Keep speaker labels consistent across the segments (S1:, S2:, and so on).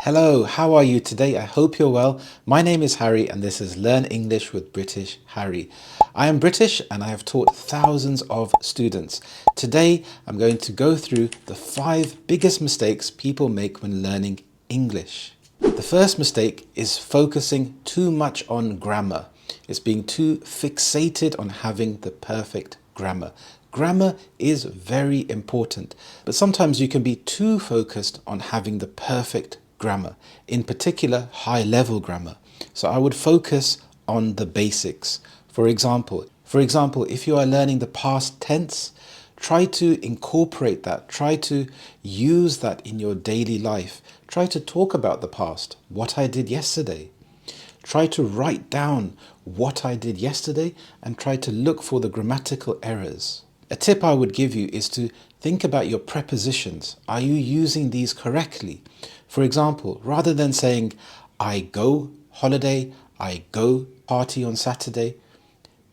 S1: Hello, how are you today? I hope you're well. My name is Harry and this is Learn English with British Harry. I am British and I have taught thousands of students. Today I'm going to go through the 5 biggest mistakes people make when learning English. The first mistake is focusing too much on grammar. It's being too fixated on having the perfect grammar. Grammar is very important, but sometimes you can be too focused on having the perfect grammar, in particular high-level grammar. So I would focus on the basics. For example, if you are learning the past tense, try to incorporate that, try to use that in your daily life. Try to talk about the past, what I did yesterday. Try to write down what I did yesterday and try to look for the grammatical errors. A tip I would give you is to think about your prepositions. Are you using these correctly? For example, rather than saying, I go holiday, I go party on Saturday,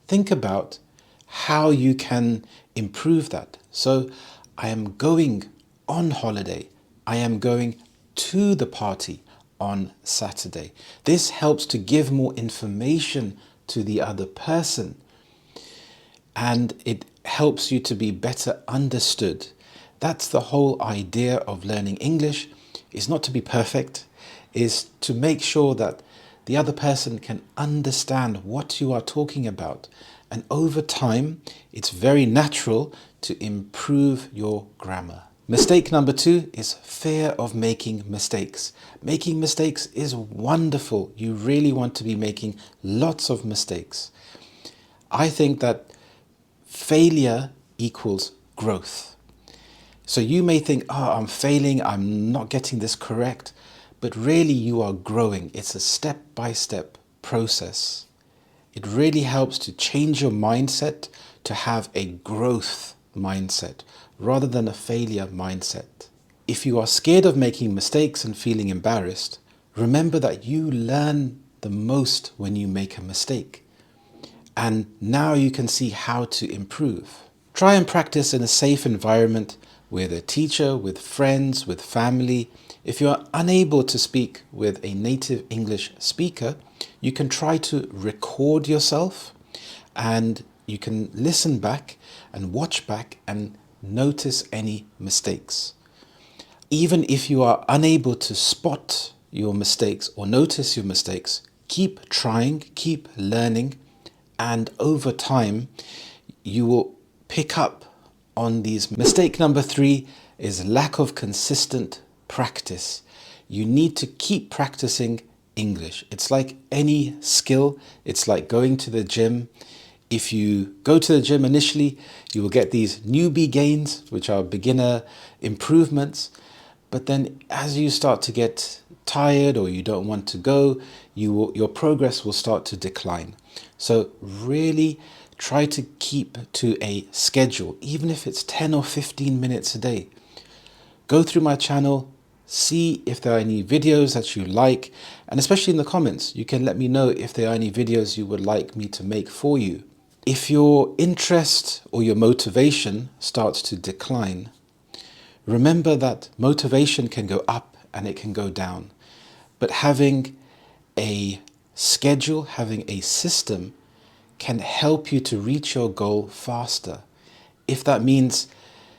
S1: think about how you can improve that. So, I am going on holiday. I am going to the party on Saturday. This helps to give more information to the other person, and it helps you to be better understood. That's the whole idea of learning English, is not to be perfect, is to make sure that the other person can understand what you are talking about. And over time, it's very natural to improve your grammar. Mistake number 2 is fear of making mistakes. Making mistakes is wonderful. You really want to be making lots of mistakes. I think that failure equals growth. So you may think, I'm failing, I'm not getting this correct, but really you are growing. It's a step-by-step process. It really helps to change your mindset to have a growth mindset rather than a failure mindset. If you are scared of making mistakes and feeling embarrassed, remember that you learn the most when you make a mistake. And now you can see how to improve. Try and practice in a safe environment with a teacher, with friends, with family. If you are unable to speak with a native English speaker, you can try to record yourself and you can listen back and watch back and notice any mistakes. Even if you are unable to spot your mistakes or notice your mistakes, keep trying, keep learning, and over time you will pick up on these. Mistake number 3 is lack of consistent practice. You need to keep practicing English. It's like any skill. It's like going to the gym. If you go to the gym initially, you will get these newbie gains, which are beginner improvements. But then as you start to get tired or you don't want to go, your progress will start to decline. So really try to keep to a schedule, even if it's 10 or 15 minutes a day. Go through my channel, see if there are any videos that you like, and especially in the comments, you can let me know if there are any videos you would like me to make for you. If your interest or your motivation starts to decline, remember that motivation can go up and it can go down. But having a schedule, having a system can help you to reach your goal faster. If that means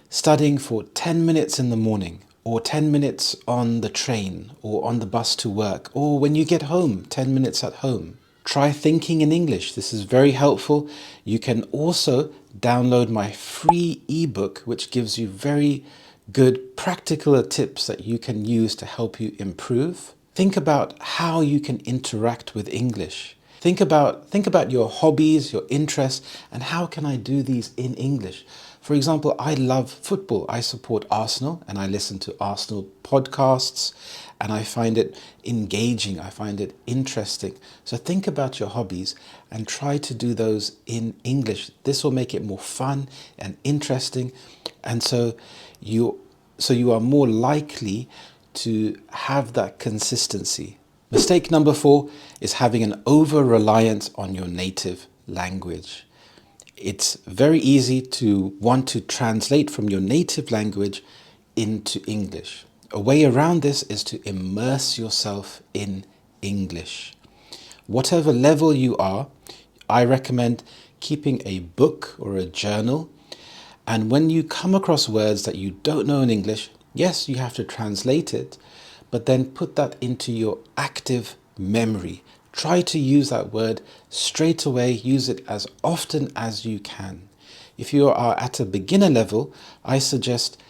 S1: studying for 10 minutes in the morning or 10 minutes on the train or on the bus to work, or when you get home, 10 minutes at home. Try thinking in English. This is very helpful. You can also download my free ebook, which gives you very good practical tips that you can use to help you improve. Think about how you can interact with English. Think about your hobbies, your interests, and how can I do these in English? For example, I love football. I support Arsenal and I listen to Arsenal podcasts and I find it engaging. I find it interesting. So think about your hobbies and try to do those in English. This will make it more fun and interesting. And so you are more likely to have that consistency. Mistake number 4 is having an over-reliance on your native language. It's very easy to want to translate from your native language into English. A way around this is to immerse yourself in English. Whatever level you are, I recommend keeping a book or a journal. And when you come across words that you don't know in English, yes, you have to translate it, but then put that into your active memory. Try to use that word straight away. Use it as often as you can. If you are at a beginner level, I suggest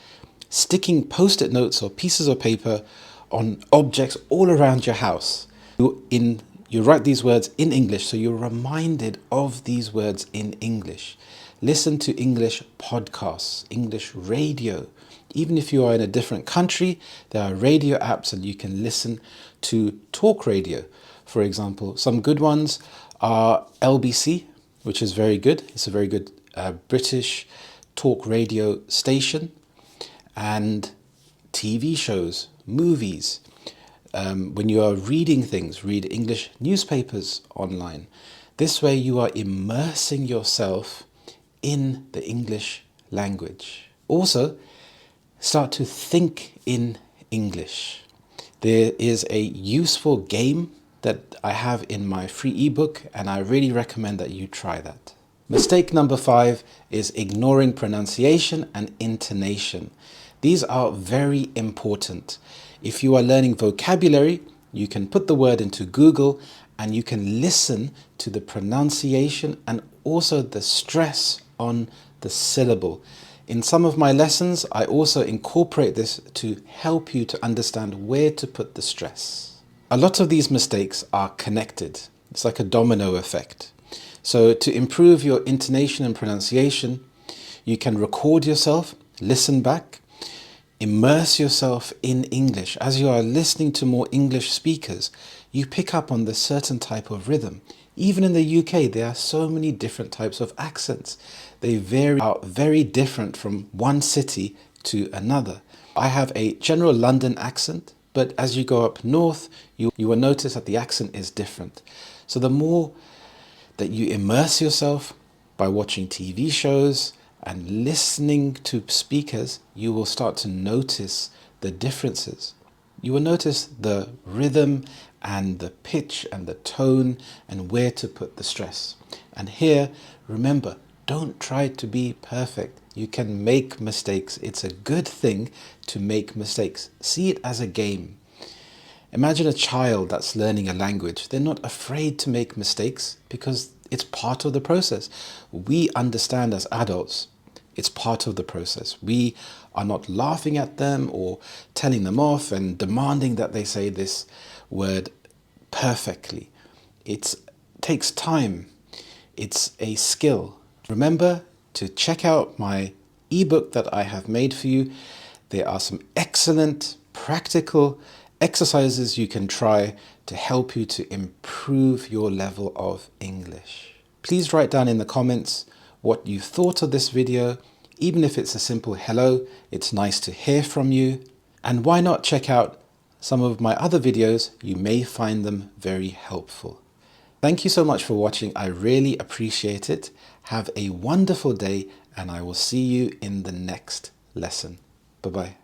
S1: sticking post-it notes or pieces of paper on objects all around your house. You write these words in English, so you're reminded of these words in English. Listen to English podcasts, English radio. Even if you are in a different country, there are radio apps and you can listen to talk radio. For example, some good ones are LBC, which is very good. It's a very good British talk radio station. And TV shows, movies. When you are reading things, read English newspapers online. This way you are immersing yourself in the English language. Also, start to think in English. There is a useful game that I have in my free ebook, and I really recommend that you try that. Mistake number 5 is ignoring pronunciation and intonation. These are very important. If you are learning vocabulary, you can put the word into Google and you can listen to the pronunciation and also the stress on the syllable. In some of my lessons, I also incorporate this to help you to understand where to put the stress. A lot of these mistakes are connected. It's like a domino effect. So to improve your intonation and pronunciation, you can record yourself, listen back, immerse yourself in English. As you are listening to more English speakers, you pick up on the certain type of rhythm. Even in the UK, there are so many different types of accents. They are very different from one city to another. I have a general London accent, but as you go up north, you will notice that the accent is different. So the more that you immerse yourself by watching TV shows and listening to speakers, you will start to notice the differences. You will notice the rhythm and the pitch and the tone and where to put the stress. And here, remember, don't try to be perfect. You can make mistakes. It's a good thing to make mistakes. See it as a game. Imagine a child that's learning a language. They're not afraid to make mistakes because it's part of the process. We understand as adults, it's part of the process. We are not laughing at them or telling them off and demanding that they say this word perfectly. It takes time. It's a skill. Remember to check out my ebook that I have made for you. There are some excellent practical exercises you can try to help you to improve your level of English. Please write down in the comments what you thought of this video. Even if it's a simple hello, it's nice to hear from you. And why not check out some of my other videos? You may find them very helpful. Thank you so much for watching. I really appreciate it. Have a wonderful day and I will see you in the next lesson. Bye-bye.